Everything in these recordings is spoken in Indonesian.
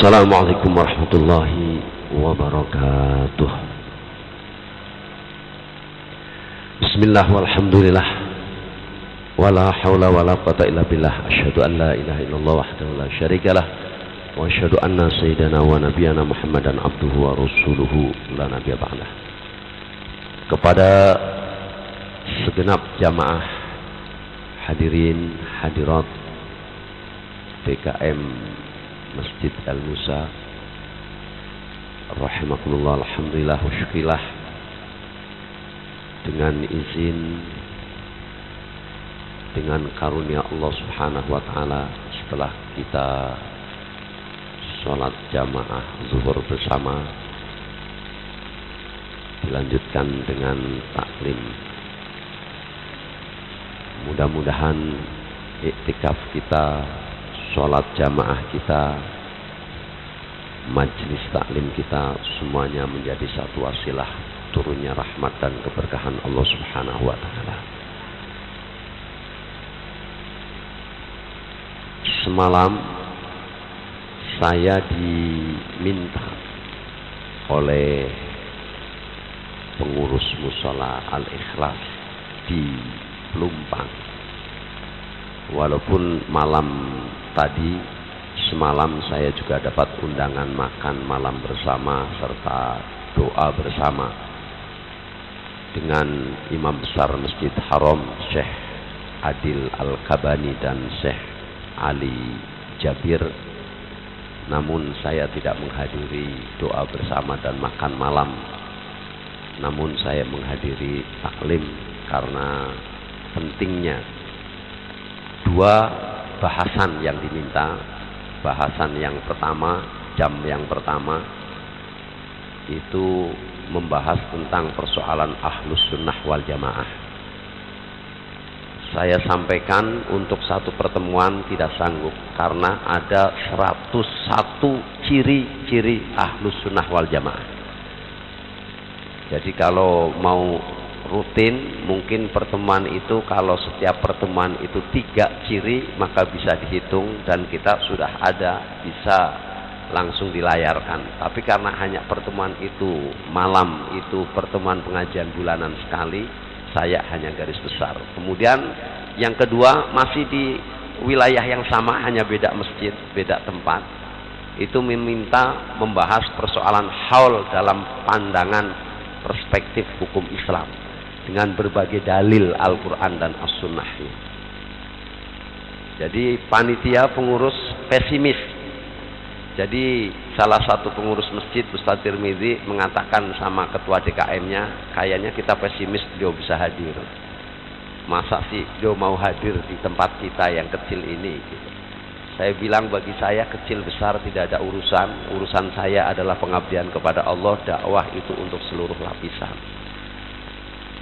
Assalamualaikum warahmatullahi wabarakatuh. Bismillah walhamdulillah wala hawla wala quwwata illa billah. Asyhadu an la ilaha illallah wahdahu la syarikalah wa asyhadu anna sayyidana wa nabiyyana Muhammadan abduhu wa rasuluhu la nabiyya ba'dah. Kepada segenap jamaah hadirin hadirat PKM Masjid Al-Musa rahimakumullah, alhamdulillah wa syukurillah, dengan izin, dengan karunia Allah subhanahu wa ta'ala, setelah kita sholat jamaah zuhur bersama, dilanjutkan dengan taklim. Mudah-mudahan iktikaf kita, sholat jamaah kita, majlis taklim kita, semuanya menjadi satu wasilah turunnya rahmat dan keberkahan Allah subhanahu wa ta'ala. Semalam saya diminta oleh pengurus musola Al-Ikhlas di Pelumpang, walaupun malam tadi, semalam saya juga dapat undangan makan malam bersama serta doa bersama dengan Imam Besar Masjid Haram Syekh Adil Al-Kabani dan Syekh Ali Jabir. Namun saya tidak menghadiri doa bersama dan makan malam, namun saya menghadiri taklim karena pentingnya dua bahasan yang diminta. Bahasan yang pertama, jam yang pertama itu membahas tentang persoalan Ahlus Sunnah wal Jamaah. Saya sampaikan untuk satu pertemuan tidak sanggup karena ada 101 ciri-ciri Ahlus Sunnah wal Jamaah. Jadi kalau mau rutin, mungkin pertemuan itu, kalau setiap pertemuan itu 3 ciri, maka bisa dihitung dan kita sudah ada, bisa langsung dilayarkan. Tapi karena hanya pertemuan itu malam, itu pertemuan pengajian bulanan sekali, saya hanya garis besar. Kemudian yang kedua, masih di wilayah yang sama, hanya beda masjid, beda tempat, itu meminta membahas persoalan haul dalam pandangan perspektif hukum Islam dengan berbagai dalil Al-Quran dan As-Sunnah. Jadi panitia pengurus pesimis. Jadi salah satu pengurus masjid, Ustaz Tirmidzi, mengatakan sama ketua DKM-nya, kayaknya kita pesimis beliau bisa hadir. Masa sih beliau mau hadir di tempat kita yang kecil ini? Saya bilang, bagi saya kecil besar tidak ada urusan. Urusan saya adalah pengabdian kepada Allah, dakwah itu untuk seluruh lapisan.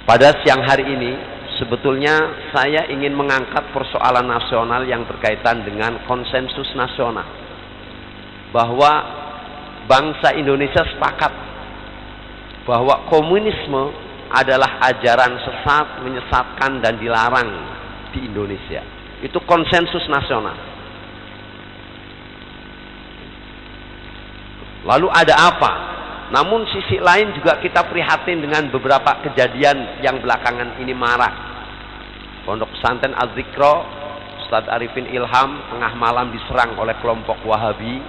Pada siang hari ini, sebetulnya saya ingin mengangkat persoalan nasional yang berkaitan dengan konsensus nasional. Bahwa bangsa Indonesia sepakat bahwa komunisme adalah ajaran sesat, menyesatkan dan dilarang di Indonesia. Itu konsensus nasional. Lalu ada apa? Namun sisi lain juga kita prihatin dengan beberapa kejadian yang belakangan ini marak. Pondok pesantren Az-Zikra, Ustadz Arifin Ilham tengah malam diserang oleh kelompok Wahabi,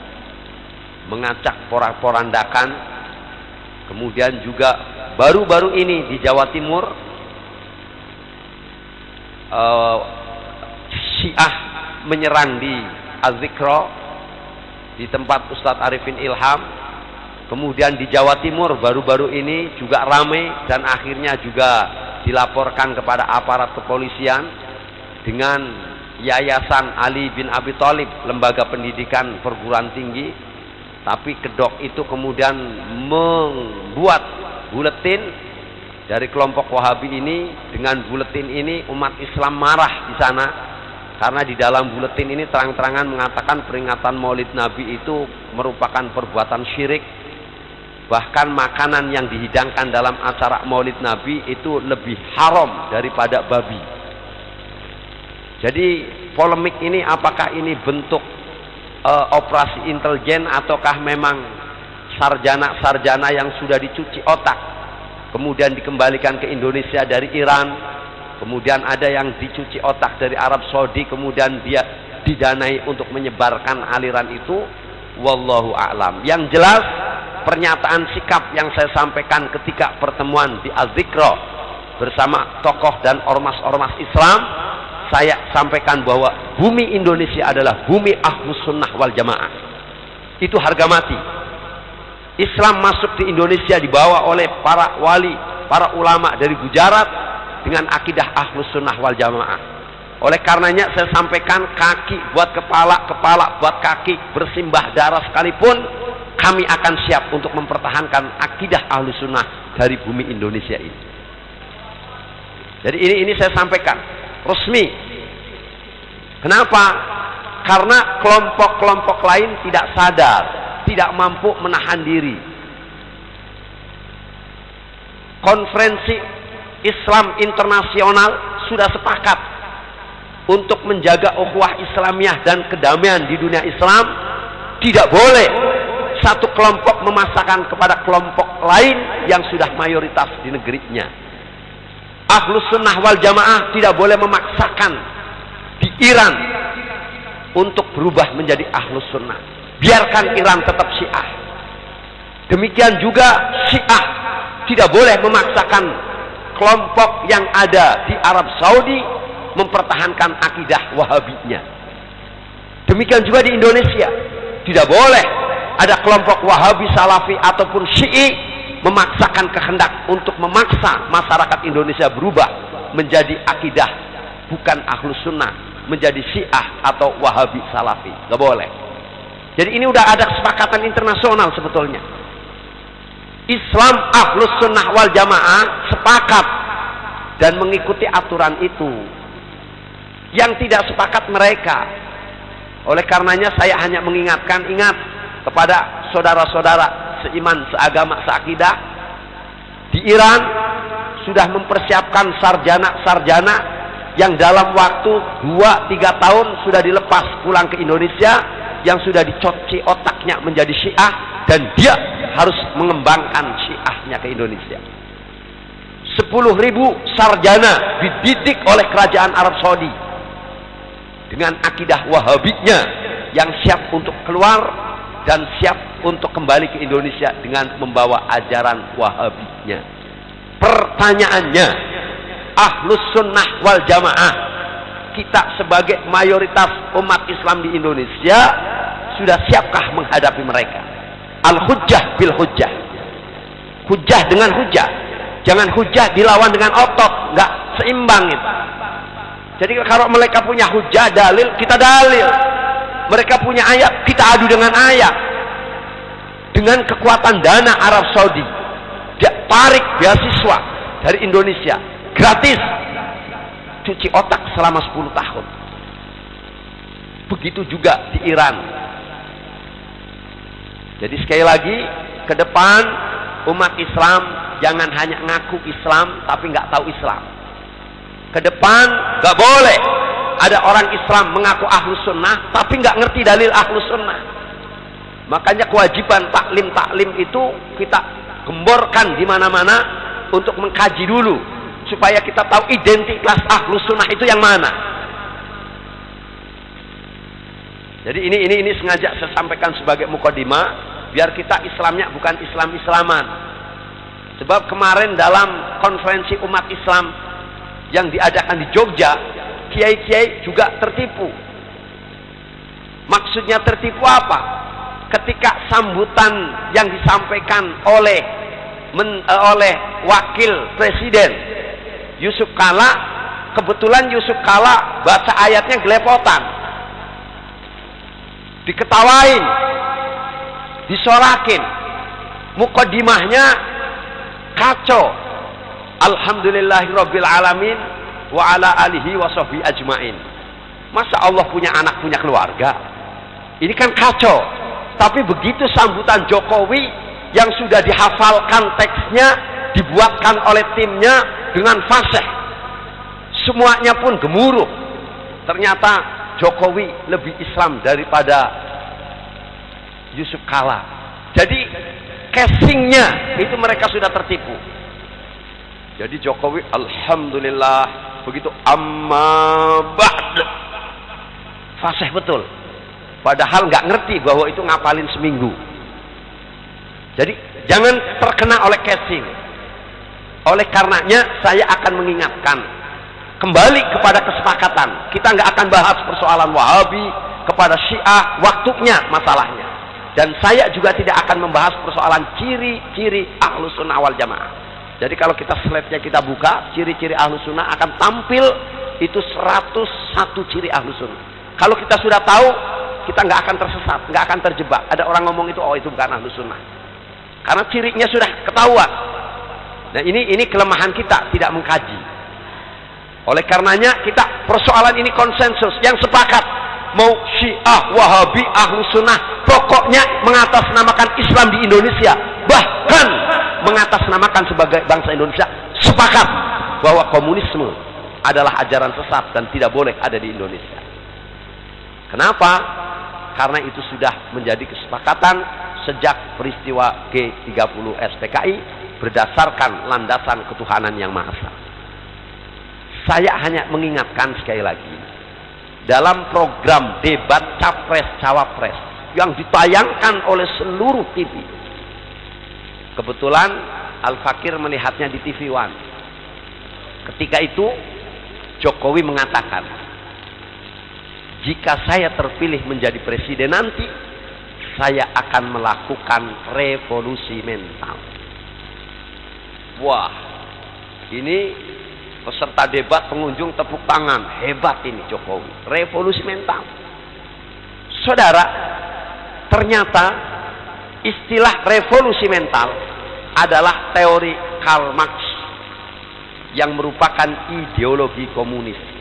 mengacak porak-porandakan. Kemudian juga baru-baru ini di Jawa Timur, Syiah menyerang di Az-Zikra, di tempat Ustadz Arifin Ilham. Kemudian di Jawa Timur baru-baru ini juga ramai dan akhirnya juga dilaporkan kepada aparat kepolisian dengan Yayasan Ali bin Abi Thalib, lembaga pendidikan perguruan tinggi. Tapi kedok itu kemudian membuat buletin dari kelompok Wahabi ini. Dengan buletin ini umat Islam marah di sana, karena di dalam buletin ini terang-terangan mengatakan peringatan Maulid Nabi itu merupakan perbuatan syirik. Bahkan makanan yang dihidangkan dalam acara Maulid Nabi itu lebih haram daripada babi. Jadi polemik ini, apakah ini bentuk operasi intelijen ataukah memang sarjana-sarjana yang sudah dicuci otak kemudian dikembalikan ke Indonesia dari Iran, kemudian ada yang dicuci otak dari Arab Saudi kemudian dia didanai untuk menyebarkan aliran itu, wallahu a'lam. Yang jelas pernyataan sikap yang saya sampaikan ketika pertemuan di Az-Zikra bersama tokoh dan ormas-ormas Islam, saya sampaikan bahwa bumi Indonesia adalah bumi Ahlus Sunnah wal Jamaah. Itu harga mati. Islam masuk di Indonesia dibawa oleh para wali, para ulama dari Gujarat dengan akidah Ahlus Sunnah wal Jamaah. Oleh karenanya saya sampaikan, kaki buat kepala, kepala buat kaki, bersimbah darah sekalipun, kami akan siap untuk mempertahankan akidah Ahlus Sunnah dari bumi Indonesia ini. Jadi ini saya sampaikan resmi. Kenapa? Karena kelompok-kelompok lain tidak sadar, tidak mampu menahan diri. Konferensi Islam Internasional sudah sepakat untuk menjaga ukhuwah Islamiyah dan kedamaian di dunia Islam. Tidak boleh satu kelompok memaksakan kepada kelompok lain yang sudah mayoritas di negerinya. Ahlus Sunnah wal Jamaah tidak boleh memaksakan di Iran untuk berubah menjadi Ahlus Sunnah. Biarkan Iran tetap Syiah. Demikian juga Syiah tidak boleh memaksakan kelompok yang ada di Arab Saudi mempertahankan akidah Wahabinya. Demikian juga di Indonesia tidak boleh ada kelompok Wahabi, Salafi ataupun Syi'i memaksakan kehendak untuk memaksa masyarakat Indonesia berubah menjadi akidah bukan Ahlus Sunnah, menjadi Syiah atau Wahabi Salafi. Gak boleh. Jadi ini udah ada kesepakatan internasional sebetulnya. Islam Ahlus Sunnah wal Jamaah sepakat dan mengikuti aturan itu. Yang tidak sepakat mereka. Oleh karenanya saya hanya mengingatkan, ingat kepada saudara-saudara seiman, seagama, seakidah di Iran sudah mempersiapkan sarjana-sarjana yang dalam waktu 2-3 tahun sudah dilepas pulang ke Indonesia, yang sudah dicuci otaknya menjadi Syiah dan dia harus mengembangkan Syiahnya ke Indonesia. 10.000 sarjana dididik oleh kerajaan Arab Saudi dengan akidah Wahabinya yang siap untuk keluar dan siap untuk kembali ke Indonesia dengan membawa ajaran Wahabinya. Pertanyaannya, Ahlus Sunnah wal Jamaah, kita sebagai mayoritas umat Islam di Indonesia sudah siapkah menghadapi mereka? Al-hujjah bil hujjah. Hujjah dengan hujjah. Jangan hujjah dilawan dengan otot, nggak seimbang itu. Jadi kalau mereka punya hujjah, dalil, kita dalil. Mereka punya ayat, kita adu dengan ayat. Dengan kekuatan dana Arab Saudi, dia tarik beasiswa dari Indonesia gratis, cuci otak selama 10 tahun. Begitu juga di Iran. Jadi sekali lagi, ke depan umat Islam jangan hanya ngaku Islam tapi nggak tahu Islam. Ke depan nggak boleh ada orang Islam mengaku Ahlus Sunnah tapi nggak ngerti dalil Ahlus Sunnah. Makanya kewajiban taklim itu kita gemborkan di mana-mana untuk mengkaji dulu supaya kita tahu identitas Ahlus Sunnah itu yang mana. Jadi ini sengaja saya sampaikan sebagai mukadimah biar kita Islamnya bukan Islam-Islaman. Sebab kemarin dalam konferensi umat Islam yang diadakan di Jogja, kiai-kiai juga tertipu. Maksudnya tertipu apa? Ketika sambutan yang disampaikan oleh wakil presiden Yusuf Kala, kebetulan Yusuf Kala baca ayatnya gelepotan, diketawain, disorakin, mukadimahnya kacau. Alhamdulillahirabbil alamin wa ala alihi wa sahbihi ajmain. Masa Allah punya anak, punya keluarga? Ini kan kacau. Tapi begitu sambutan Jokowi yang sudah dihafalkan teksnya, dibuatkan oleh timnya dengan fasih, semuanya pun gemuruh. Ternyata Jokowi lebih Islam daripada Yusuf Kala. Jadi casingnya itu mereka sudah tertipu. Jadi Jokowi alhamdulillah begitu amma ba'd fasih betul. Padahal nggak ngerti bahwa itu ngapalin seminggu. Jadi jangan terkena oleh casing. Oleh karenanya saya akan mengingatkan kembali kepada kesepakatan. Kita nggak akan bahas persoalan Wahabi kepada Syiah, waktunya masalahnya. Dan saya juga tidak akan membahas persoalan ciri-ciri Ahlus Sunnah wal Jamaah. Jadi kalau kita slide-nya kita buka, ciri-ciri Ahlus Sunnah akan tampil itu 101 ciri Ahlus Sunnah. Kalau kita sudah tahu, kita nggak akan tersesat, nggak akan terjebak. Ada orang ngomong itu, oh itu bukan Ahlus Sunnah. Karena cirinya sudah ketahuan. Nah ini kelemahan kita, tidak mengkaji. Oleh karenanya kita persoalan ini konsensus, yang sepakat mau Syiah, Wahabi, Ahlus Sunnah, pokoknya mengatasnamakan Islam di Indonesia, bahkan mengatasnamakan sebagai bangsa Indonesia, sepakat bahwa komunisme adalah ajaran sesat dan tidak boleh ada di Indonesia. Kenapa? Karena itu sudah menjadi kesepakatan sejak peristiwa G30 SPKI berdasarkan landasan ketuhanan yang Maha Esa. Saya hanya mengingatkan sekali lagi, dalam program debat Capres-Cawapres yang ditayangkan oleh seluruh TV, kebetulan Al-Fakir melihatnya di TV One. Ketika itu Jokowi mengatakan, jika saya terpilih menjadi presiden nanti, saya akan melakukan revolusi mental. Wah, ini peserta debat, pengunjung tepuk tangan. Hebat ini Jokowi. Revolusi mental. Saudara, ternyata istilah revolusi mental adalah teori Karl Marx yang merupakan ideologi komunis.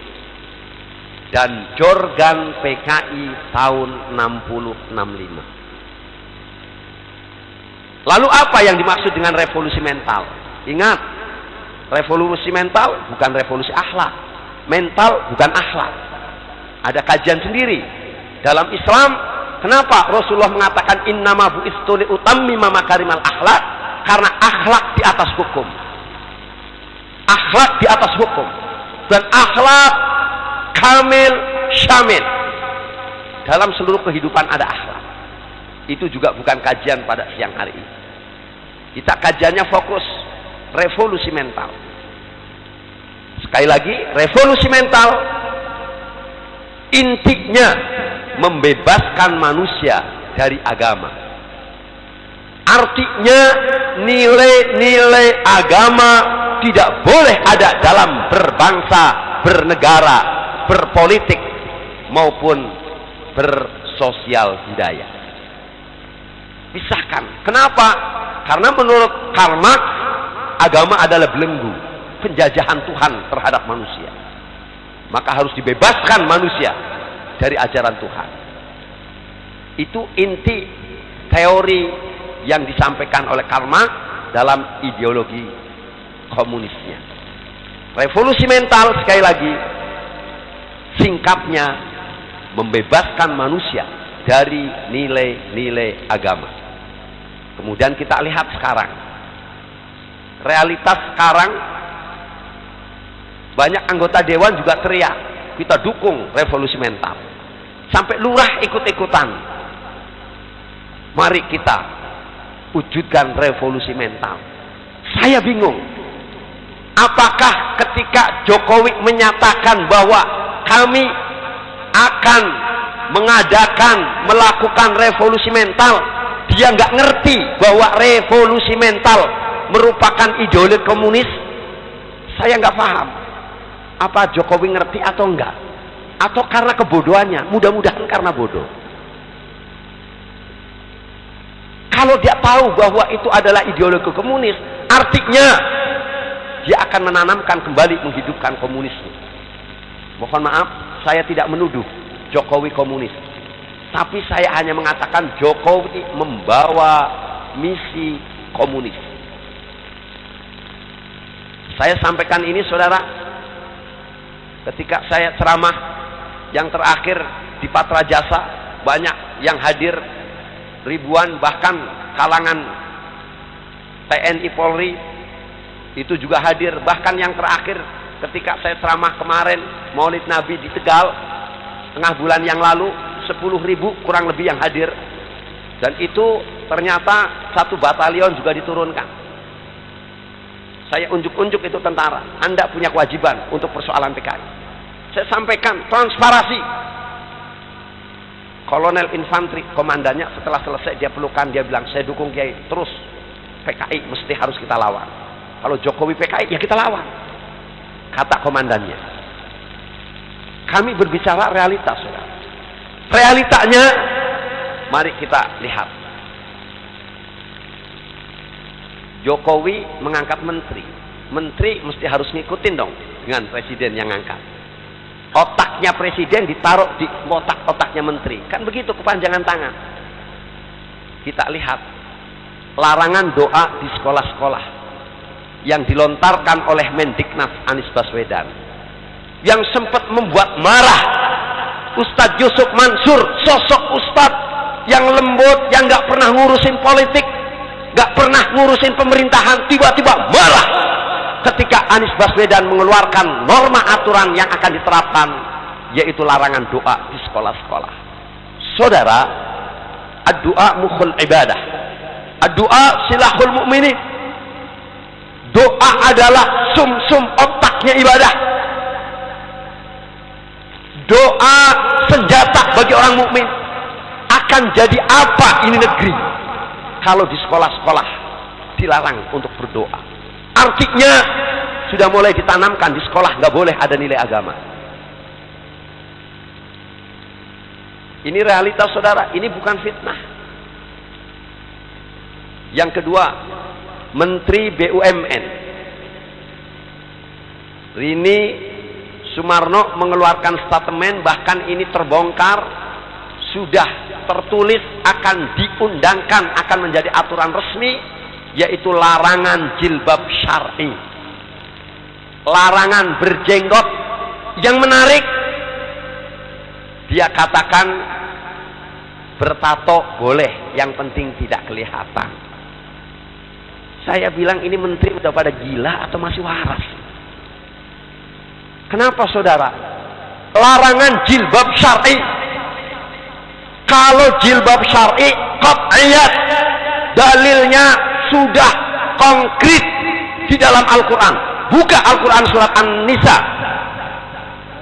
Dan Jorgan PKI tahun 60-65. Lalu apa yang dimaksud dengan revolusi mental? Ingat, revolusi mental bukan revolusi akhlak. Mental bukan akhlak. Ada kajian sendiri. Dalam Islam, kenapa Rasulullah mengatakan innama bu'istu li utammima makarimal akhlak? Karena akhlak di atas hukum. Akhlak di atas hukum. Dan akhlak kamil syamil. Dalam seluruh kehidupan ada akhlak. Itu juga bukan kajian pada siang hari ini. Kita kajiannya fokus revolusi mental. Sekali lagi, revolusi mental intinya membebaskan manusia dari agama. Artinya nilai-nilai agama tidak boleh ada dalam berbangsa, bernegara, berpolitik maupun bersosial budaya. Pisahkan. Kenapa? Karena menurut Karl Marx, agama adalah belenggu penjajahan Tuhan terhadap manusia. Maka harus dibebaskan manusia dari ajaran Tuhan. Itu inti teori yang disampaikan oleh Karl Marx dalam ideologi komunisnya. Revolusi mental, sekali lagi, singkatnya membebaskan manusia dari nilai-nilai agama. Kemudian kita lihat sekarang, realitas sekarang, banyak anggota dewan juga teriak, kita dukung revolusi mental. Sampai lurah ikut-ikutan. Mari kita wujudkan revolusi mental. Saya bingung, apakah ketika Jokowi menyatakan bahwa kami akan melakukan revolusi mental, dia nggak ngerti bahwa revolusi mental merupakan ideologi komunis? Saya nggak paham. Apa Jokowi ngerti atau enggak? Atau karena kebodohannya? Mudah-mudahan karena bodoh. Kalau dia tahu bahwa itu adalah ideologi komunis, artinya dia akan menanamkan kembali, menghidupkan komunisme. Mohon maaf, saya tidak menuduh Jokowi komunis. Tapi saya hanya mengatakan Jokowi membawa misi komunis. Saya sampaikan ini, saudara, ketika saya ceramah yang terakhir di Patra Jasa, banyak yang hadir ribuan, bahkan kalangan TNI Polri itu juga hadir. Bahkan yang terakhir ketika saya ceramah kemarin Maulid Nabi di Tegal setengah bulan yang lalu, 10.000 kurang lebih yang hadir, dan itu ternyata 1 batalion juga diturunkan. Saya unjuk-unjuk itu tentara, Anda punya kewajiban untuk persoalan PKI. Saya sampaikan transparasi. Kolonel infanteri komandannya setelah selesai dia pelukan, dia bilang, saya dukung Kiai terus, PKI mesti harus kita lawan. Kalau Jokowi PKI ya kita lawan, kata komandannya. Kami berbicara realitas, saudara. Realitanya mari kita lihat. Jokowi mengangkat menteri, menteri mesti harus ngikutin dong dengan presiden yang ngangkat. Otaknya presiden ditaruh di otaknya menteri, kan begitu kepanjangan tangan. Kita lihat larangan doa di sekolah-sekolah yang dilontarkan oleh Mendiknas Anies Baswedan, yang sempat membuat marah Ustadz Yusuf Mansur, sosok ustadz yang lembut, yang gak pernah ngurusin politik, gak pernah ngurusin pemerintahan, tiba-tiba marah ketika Anies Baswedan mengeluarkan norma aturan yang akan diterapkan, yaitu larangan doa di sekolah-sekolah. Saudara, ad-doa mukhul ibadah, ad-doa silahul mu'minin. Doa adalah sumsum otaknya ibadah. Doa senjata bagi orang mukmin. Akan jadi apa ini negeri kalau di sekolah-sekolah dilarang untuk berdoa? Artinya sudah mulai ditanamkan di sekolah nggak boleh ada nilai agama. Ini realitas, saudara. Ini bukan fitnah. Yang kedua, Menteri BUMN Rini Sumarno mengeluarkan statement, bahkan ini terbongkar, sudah tertulis akan diundangkan, akan menjadi aturan resmi, yaitu larangan jilbab syar'i, larangan berjenggot. Yang menarik, dia katakan bertato boleh, yang penting tidak kelihatan. Saya bilang ini menteri udah pada gila atau masih waras? Kenapa, saudara? Larangan jilbab syar'i. Kalau jilbab syar'i qat'iyat, dalilnya sudah konkret di dalam Al-Quran. Buka Al-Quran surat An-Nisa.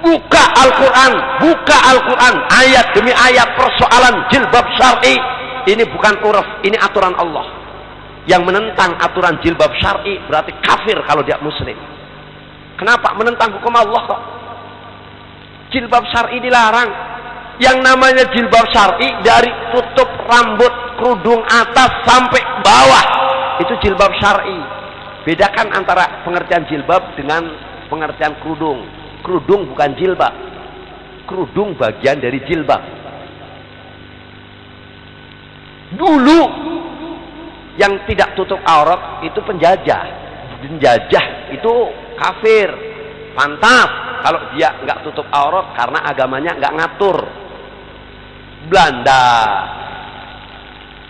Buka Al-Quran ayat demi ayat persoalan jilbab syar'i. Ini bukan uruf, ini aturan Allah. Yang menentang aturan jilbab syar'i berarti kafir kalau dia muslim. Kenapa? Menentang hukum Allah kok. Jilbab syar'i dilarang. Yang namanya jilbab syar'i dari tutup rambut, kerudung atas sampai bawah, itu jilbab syar'i. Bedakan antara pengertian jilbab dengan pengertian kerudung. Kerudung bukan jilbab. Kerudung bagian dari jilbab. Dulu yang tidak tutup aurat itu penjajah. Penjajah itu kafir, pantas kalau dia nggak tutup aurat karena agamanya nggak ngatur. Belanda,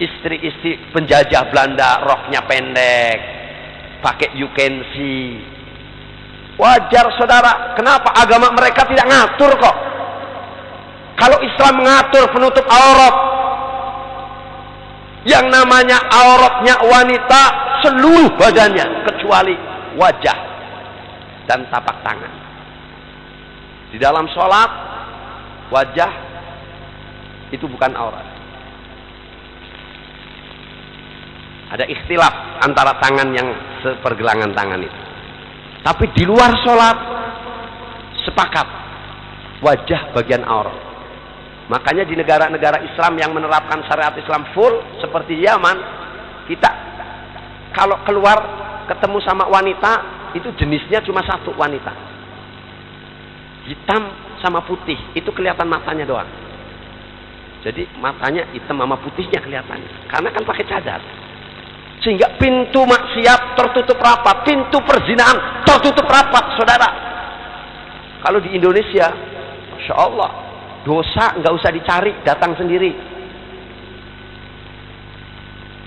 istri-istri penjajah Belanda roknya pendek, pakai you can see. Wajar, saudara. Kenapa agama mereka tidak ngatur kok? Kalau Islam mengatur penutup aurat, yang namanya auratnya wanita seluruh badannya kecuali wajah dan tapak tangan. Di dalam sholat, wajah itu bukan aurat. Ada ikhtilaf antara tangan yang sepergelangan tangan itu. Tapi di luar sholat, sepakat wajah bagian aurat. Makanya di negara-negara Islam yang menerapkan syariat Islam full seperti Yaman, kita kalau keluar ketemu sama wanita, itu jenisnya cuma satu wanita, hitam sama putih, itu kelihatan matanya doang. Jadi matanya hitam sama putihnya kelihatan, karena kan pakai cadar, sehingga pintu maksiat tertutup rapat, pintu perzinahan tertutup rapat, saudara. Kalau di Indonesia, masya Allah, dosa nggak usah dicari, datang sendiri.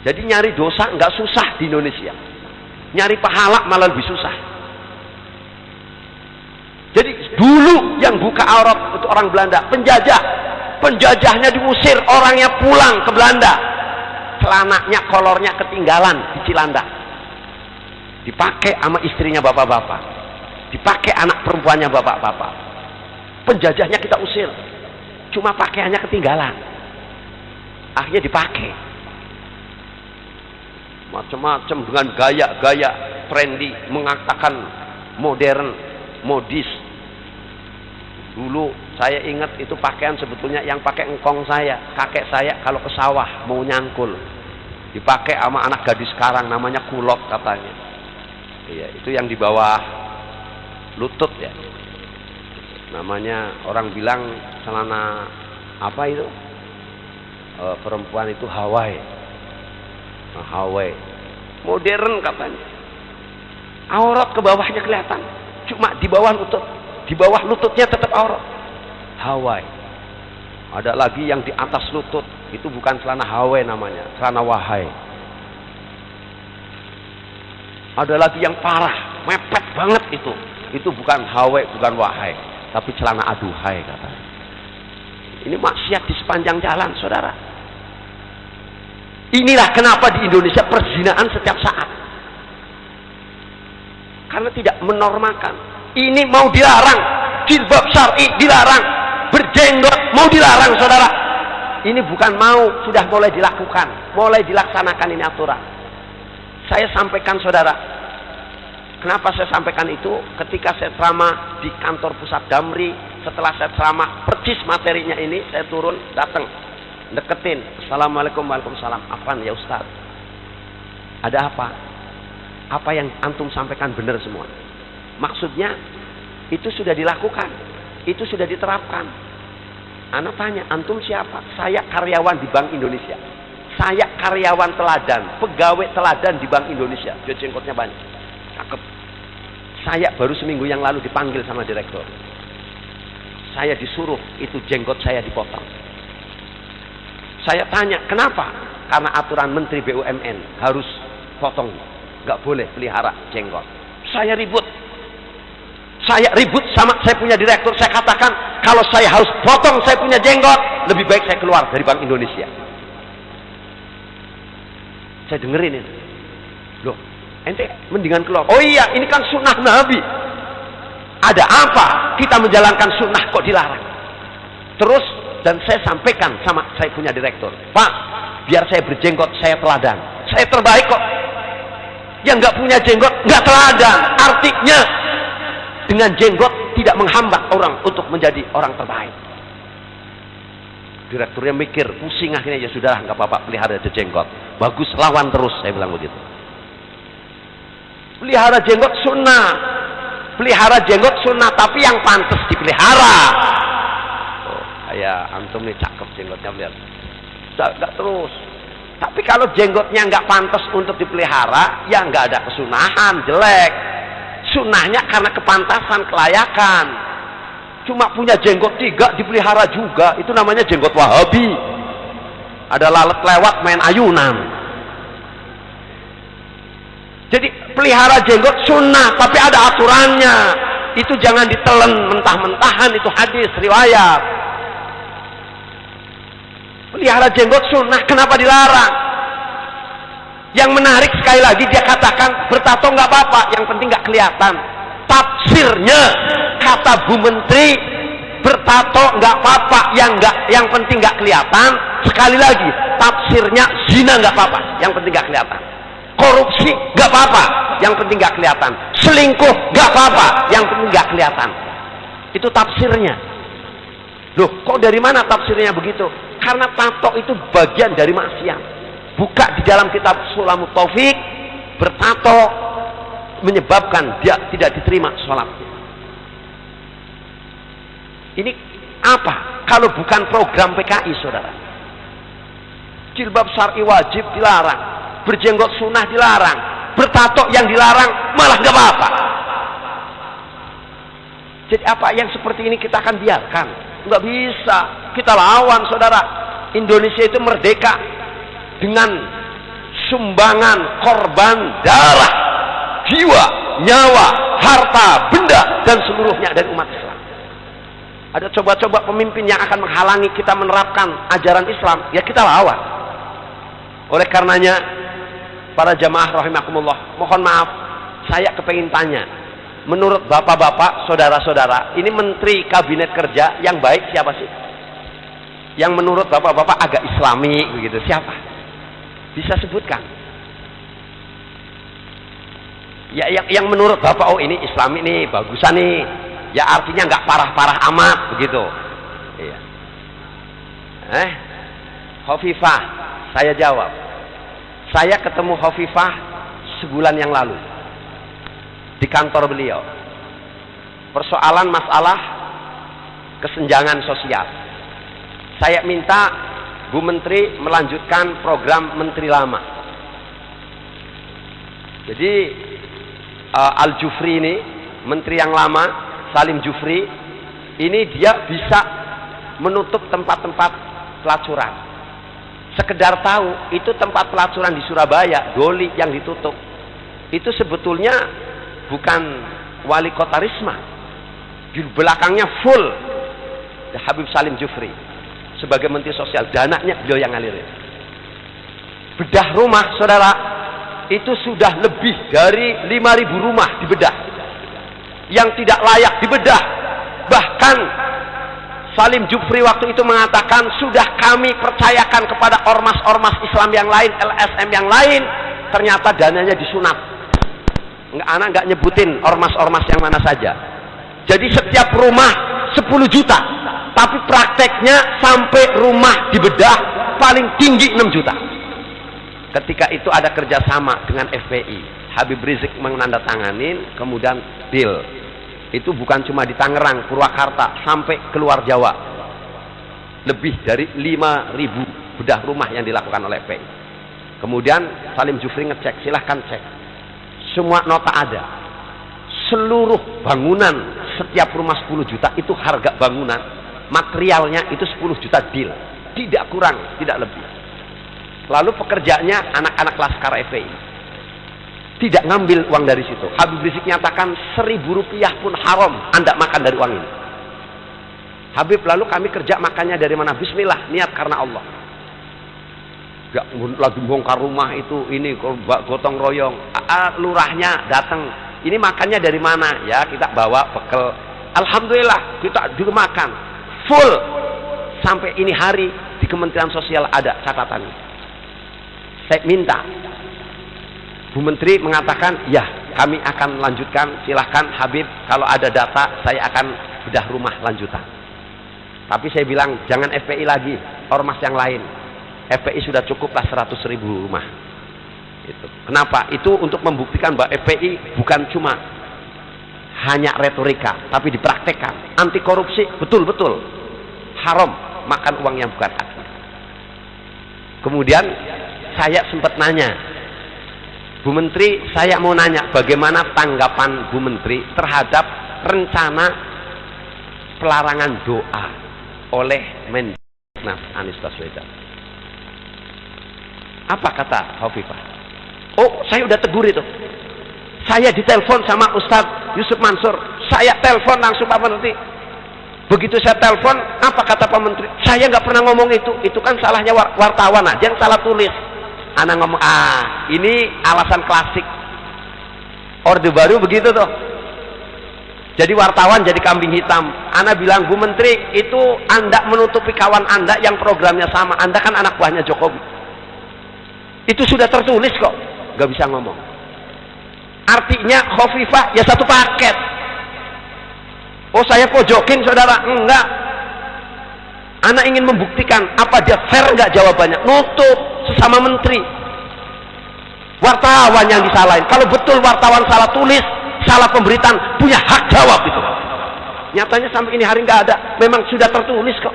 Jadi nyari dosa nggak susah di Indonesia. Nyari pahala malah lebih susah. Jadi dulu yang buka aurat itu orang Belanda, penjajah. Penjajahnya diusir, orangnya pulang ke Belanda. Celananya, kolornya ketinggalan di Cilandak. Dipakai sama istrinya bapak-bapak. Dipakai anak perempuannya bapak-bapak. Penjajahnya kita usir. Cuma pakaiannya ketinggalan. Akhirnya dipakai. Macam-macam dengan gaya-gaya trendy, mengatakan modern, modis. Dulu saya ingat itu pakaian sebetulnya yang pakai engkong saya, kakek saya kalau ke sawah mau nyangkul. Dipakai sama anak gadis sekarang namanya kulot katanya. Iya, itu yang di bawah lutut ya. Namanya orang bilang celana apa itu? Perempuan itu Hawaii. Nah, Hawaii. Modern katanya. Aurat ke bawahnya kelihatan. Cuma di bawah lutut. Di bawah lututnya tetap aurat. Hawaii. Ada lagi yang di atas lutut. Itu bukan celana Hawaii namanya. Celana wahai. Ada lagi yang parah. Mepet banget itu. Itu bukan Hawaii, bukan wahai. Tapi celana aduhai katanya. Ini maksiat di sepanjang jalan, saudara. Inilah kenapa di Indonesia perzinaan setiap saat. Karena tidak menormalkan. Ini mau dilarang. Jilbab syar'i dilarang. Berjenggot mau dilarang, saudara. Ini bukan mau, sudah mulai dilakukan. Mulai dilaksanakan ini aturan. Saya sampaikan, saudara. Kenapa saya sampaikan itu? Ketika saya ceramah di kantor pusat Damri. Setelah saya ceramah, persis materinya ini, saya turun, datang. Deketin. Assalamualaikum, waalaikumsalam. Apaan ya Ustaz? Ada apa? Apa yang antum sampaikan benar semua. Maksudnya itu sudah dilakukan, itu sudah diterapkan. Anak tanya, antum siapa? Saya karyawan di Bank Indonesia. Saya karyawan teladan, pegawai teladan di Bank Indonesia. Dia jenggotnya banyak, cakep. Saya baru seminggu yang lalu dipanggil sama direktur. Saya disuruh itu jenggot saya dipotong. Saya tanya, kenapa? Karena aturan Menteri BUMN harus potong. Nggak boleh pelihara jenggot. Saya ribut sama saya punya direktur. Saya katakan kalau saya harus potong saya punya jenggot, lebih baik saya keluar dari Bank Indonesia. Saya dengerin ini. Loh, ente mendingan keluar. Oh iya, ini kan sunnah Nabi. Ada apa kita menjalankan sunnah kok dilarang? Terus dan saya sampaikan sama saya punya direktur, Pak, biar saya berjenggot, saya teladan. Saya terbaik kok. Yang nggak punya jenggot nggak teladan. Artinya dengan jenggot tidak menghambat orang untuk menjadi orang terbaik. Direkturnya mikir, pusing akhirnya, ya sudah nggak apa-apa, pelihara aja jenggot. Bagus, lawan terus, saya bilang begitu. Pelihara jenggot sunnah. Pelihara jenggot sunnah, tapi yang pantas dipelihara. Oh, kayak antum nih cakep jenggotnya, lihat. Nggak terus. Tapi kalau jenggotnya nggak pantas untuk dipelihara, ya nggak ada kesunahan, jelek. Sunnahnya karena kepantasan, kelayakan. Cuma punya jenggot 3 dipelihara juga, itu namanya jenggot Wahabi. Ada lalat lewat main ayunan. Jadi pelihara jenggot sunnah, tapi ada aturannya. Itu jangan ditelen mentah-mentahan, itu hadis riwayat. Pelihara jenggot sunnah, kenapa dilarang? Yang menarik sekali lagi dia katakan bertato nggak apa-apa, yang penting nggak kelihatan. Tafsirnya kata Bu Menteri, bertato nggak apa-apa, yang penting nggak kelihatan. Sekali lagi, tafsirnya zina nggak apa-apa, yang penting nggak kelihatan. Korupsi nggak apa-apa, yang penting nggak kelihatan. Selingkuh nggak apa-apa, yang penting nggak kelihatan. Itu tafsirnya. Loh, kok dari mana tafsirnya begitu? Karena tato itu bagian dari maksiat. Buka di dalam kitab Sulamut Taufik, bertato menyebabkan dia tidak diterima sholatnya. Ini apa? Kalau bukan program PKI, saudara. Jilbab syar'i wajib dilarang, berjenggot sunnah dilarang, bertato yang dilarang malah nggak apa-apa. Jadi apa yang seperti ini kita akan biarkan? Nggak bisa. Kita lawan, saudara. Indonesia itu merdeka dengan sumbangan korban darah, jiwa, nyawa, harta, benda, dan seluruhnya dari umat Islam. Ada coba-coba pemimpin yang akan menghalangi kita menerapkan ajaran Islam, ya kita lawan. Oleh karenanya, para jamaah rahimakumullah, mohon maaf, saya kepengin tanya, menurut bapak-bapak, saudara-saudara, ini menteri kabinet kerja yang baik siapa sih? Yang menurut bapak-bapak agak islami begitu, siapa? Bisa sebutkan? Ya, yang menurut bapak, oh ini islami nih, bagusan nih, ya artinya nggak parah-parah amat begitu. Iya. Hovifah, saya jawab. Saya ketemu Hovifah sebulan yang lalu di kantor beliau. Persoalan masalah kesenjangan sosial. Saya minta Bu Menteri melanjutkan program Menteri lama. Jadi Al-Jufri ini, Menteri yang lama, Salim Jufri, ini dia bisa menutup tempat-tempat pelacuran. Sekedar tahu, itu tempat pelacuran di Surabaya, Doli yang ditutup. Itu sebetulnya bukan wali kota Risma. Di belakangnya full Habib Salim Jufri. Sebagai Menteri Sosial, dananya beliau yang ngalirin. Bedah rumah, saudara, itu sudah lebih dari 5.000 rumah dibedah. Yang tidak layak dibedah. Bahkan Salim Jufri waktu itu mengatakan, sudah kami percayakan kepada ormas-ormas Islam yang lain, LSM yang lain, ternyata dananya disunat. Anak nggak nyebutin ormas-ormas yang mana saja. Jadi setiap rumah 10 juta, tapi prakteknya sampai rumah dibedah paling tinggi 6 juta. Ketika itu ada kerjasama dengan FPI, Habib Rizik menandatanganin, kemudian deal. Itu bukan cuma di Tangerang, Purwakarta, sampai keluar Jawa. Lebih dari 5.000 bedah rumah yang dilakukan oleh FPI. Kemudian Salim Jufri ngecek, silahkan cek. Semua nota ada. Seluruh bangunan setiap rumah 10 juta itu harga bangunan. Materialnya itu 10 juta deal. Tidak kurang, tidak lebih. Lalu pekerjanya anak-anak Laskar FPI. Tidak ngambil uang dari situ. Habib Rizik nyatakan 1.000 rupiah pun haram Anda makan dari uang ini. Habib, lalu kami kerja makannya dari mana? Bismillah, niat karena Allah. Gak lagi bongkar rumah itu, ini gotong royong. Lurahnya datang, ini makannya dari mana? Ya kita bawa bekal. Alhamdulillah kita dimakan full sampai ini hari. Di Kementerian Sosial ada catatannya. Saya minta Bu Menteri mengatakan, ya kami akan lanjutkan, silahkan Habib, kalau ada data saya akan bedah rumah lanjutan. Tapi saya bilang jangan FPI lagi, ormas yang lain. FPI sudah cukuplah 100.000 rumah. Itu. Kenapa? Itu untuk membuktikan bahwa FPI bukan cuma hanya retorika, tapi dipraktekkan. Anti korupsi betul-betul haram makan uang yang bukan hak. Kemudian saya sempat nanya, Bu Menteri, saya mau nanya bagaimana tanggapan Bu Menteri terhadap rencana pelarangan doa oleh Mendiknas Anies Baswedan. Apa kata Hovifah? Oh, saya udah tegur itu. Saya ditelepon sama Ustadz Yusuf Mansur. Saya telepon langsung Pak Menteri. Begitu saya telepon, apa kata Pak Menteri? Saya nggak pernah ngomong itu. Itu kan salahnya wartawan aja yang salah tulis. Anak ngomong, ini alasan klasik. Orde Baru begitu tuh. Jadi wartawan jadi kambing hitam. Ana bilang, Bu Menteri, itu Anda menutupi kawan Anda yang programnya sama. Anda kan anak buahnya Jokowi. Itu sudah tertulis kok. Gak bisa ngomong. Artinya Hovifah ya satu paket. Oh saya pojokin saudara? Enggak. Ana ingin membuktikan apa dia fair nggak jawabannya. Nutup sesama menteri. Wartawan yang disalahin. Kalau betul wartawan salah tulis, salah pemberitaan, punya hak jawab itu. Nyatanya sampai ini hari nggak ada. Memang sudah tertulis kok.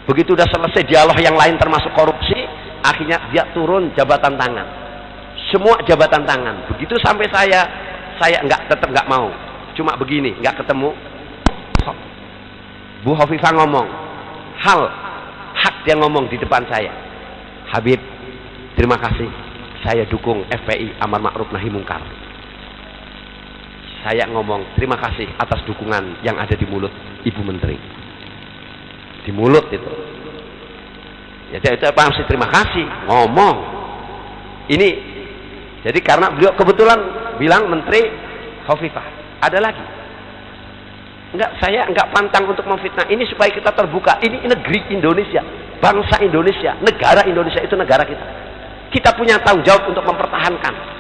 Begitu udah selesai dialog yang lain termasuk korupsi, akhirnya dia turun jabatan tangan. Semua jabatan tangan. Begitu sampai saya tetap nggak mau. Cuma begini, nggak ketemu. Bu Hovifah ngomong, hak dia ngomong di depan saya. Habib, Terima kasih, saya dukung FPI Amar Ma'ruf Nahi Mungkar. Saya ngomong terima kasih atas dukungan yang ada di mulut Ibu Menteri. Di mulut itu. Ya saya pasti terima kasih, ngomong. Ini jadi karena beliau kebetulan bilang Menteri Khofifah. Ada lagi. Enggak, saya enggak pantang untuk memfitnah. Ini supaya kita terbuka. Ini negeri Indonesia, bangsa Indonesia, negara Indonesia itu negara kita. Kita punya tanggung jawab untuk mempertahankan.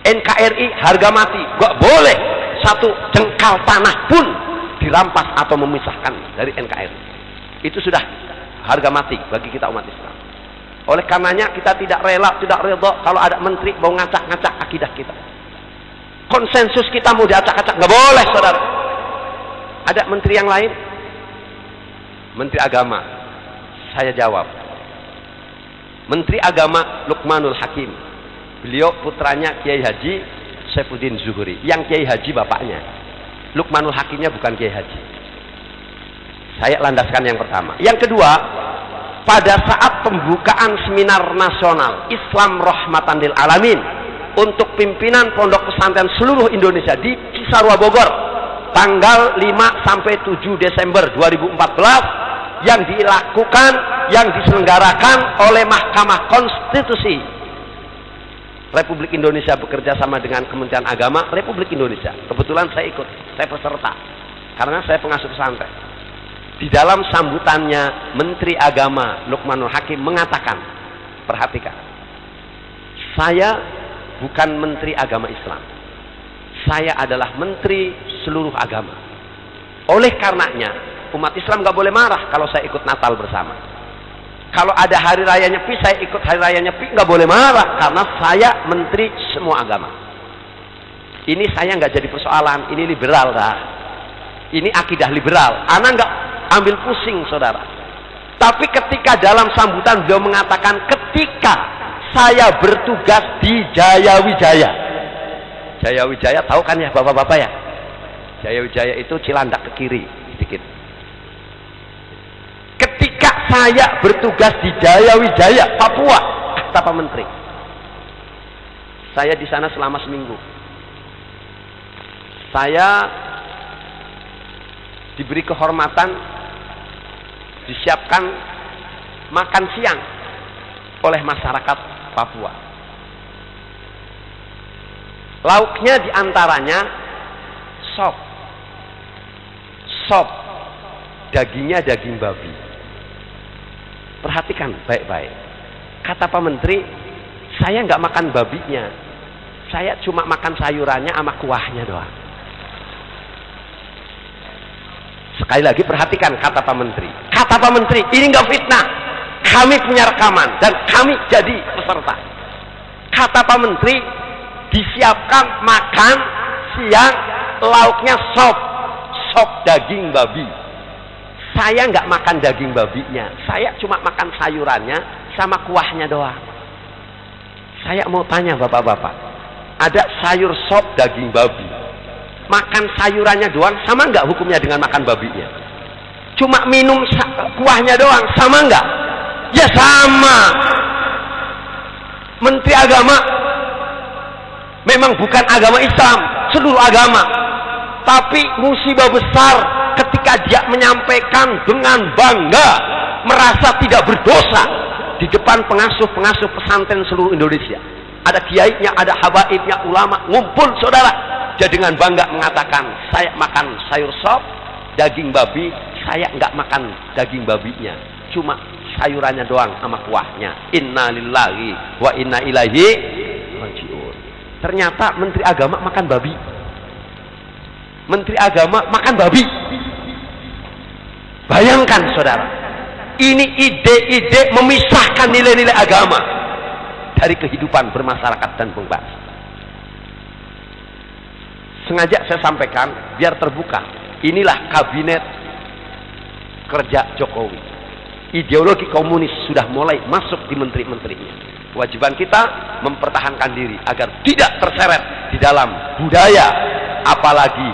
NKRI harga mati, gak boleh satu jengkal tanah pun dirampas atau memisahkan dari NKRI. Itu sudah harga mati bagi kita umat Islam. Oleh karenanya kita tidak rela, tidak redha kalau ada menteri mau ngacak-ngacak akidah kita. Konsensus kita mau diacak-acak, gak boleh saudara. Ada menteri yang lain, Menteri Agama, saya jawab. Menteri Agama Luqmanul Hakim, beliau putranya Kiai Haji Saifuddin Zuhri, yang Kiai Haji bapaknya. Luqmanul Hakimnya bukan Kiai Haji. Saya landaskan yang pertama. Yang kedua, pada saat pembukaan seminar nasional Islam Rahmatan lil Alamin untuk pimpinan pondok pesantren seluruh Indonesia di Cisarua Bogor tanggal 5 sampai 7 Desember 2014 yang dilakukan, yang diselenggarakan oleh Mahkamah Konstitusi Republik Indonesia bekerja sama dengan Kementerian Agama Republik Indonesia. Kebetulan saya ikut, saya peserta karena saya pengasuh pesantren. Di dalam sambutannya Menteri Agama Luqmanul Hakim mengatakan, perhatikan, saya bukan Menteri Agama Islam, saya adalah Menteri seluruh agama. Oleh karenanya umat Islam gak boleh marah kalau saya ikut Natal bersama. Kalau ada hari raya Nyepi, saya ikut hari raya Nyepi, gak boleh marah karena saya menteri semua agama. Ini saya gak jadi persoalan, ini liberal dah. Ini akidah liberal. Anak gak ambil pusing saudara. Tapi ketika dalam sambutan beliau mengatakan ketika saya bertugas di Jayawijaya. Jayawijaya tahu kan ya bapak-bapak ya? Jayawijaya itu Cilandak ke kiri sedikit. Ketika saya bertugas di Jayawijaya, Papua, kata Pak Menteri, saya di sana selama seminggu. Saya diberi kehormatan, disiapkan makan siang oleh masyarakat Papua. Lauknya diantaranya sop, dagingnya daging babi. Perhatikan baik-baik. Kata Pak Menteri, saya nggak makan babinya, saya cuma makan sayurannya sama kuahnya doang. Sekali lagi perhatikan kata Pak Menteri. Kata Pak Menteri, ini nggak fitnah. Kami punya rekaman dan kami jadi peserta. Kata Pak Menteri, disiapkan makan siang, lauknya sop daging babi. Saya nggak makan daging babinya, saya cuma makan sayurannya sama kuahnya doang. Saya mau tanya bapak-bapak, ada sayur sop daging babi, makan sayurannya doang, sama nggak hukumnya dengan makan babinya? Cuma minum kuahnya doang, sama nggak? Ya sama. Menteri Agama memang bukan agama Islam, seluruh agama, tapi musibah besar ketika dia menyampaikan dengan bangga, merasa tidak berdosa di depan pengasuh-pengasuh pesantren seluruh Indonesia. Ada kiainya, ada habaibnya, ulama, ngumpul saudara. Dia dengan bangga mengatakan, saya makan sayur sop, daging babi, saya nggak makan daging babinya, cuma sayurannya doang sama kuahnya. Inna lillahi wa inna ilaihi rajiun. Ternyata Menteri Agama makan babi. Menteri Agama makan babi. Bayangkan saudara, ini ide-ide memisahkan nilai-nilai agama dari kehidupan bermasyarakat dan berbangsa. Sengaja saya sampaikan biar terbuka. Inilah kabinet kerja Jokowi. Ideologi komunis sudah mulai masuk di menteri-menterinya. Kewajiban kita mempertahankan diri agar tidak terseret di dalam budaya, apalagi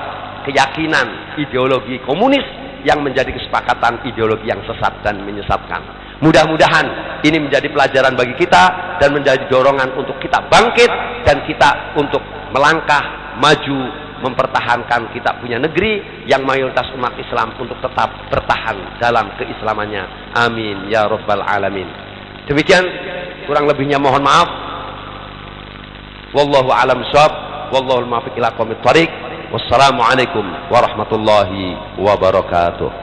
keyakinan ideologi komunis yang menjadi kesepakatan ideologi yang sesat dan menyesatkan. Mudah-mudahan ini menjadi pelajaran bagi kita dan menjadi dorongan untuk kita bangkit dan kita untuk melangkah maju mempertahankan kita punya negeri yang mayoritas umat Islam untuk tetap bertahan dalam keislamannya. Amin ya rabbal alamin. Demikian, kurang lebihnya mohon maaf. Wallahu a'lam bishawab. Wallahul muwaffiq ila aqwamit thoriq. Wassalamualaikum warahmatullahi wabarakatuh.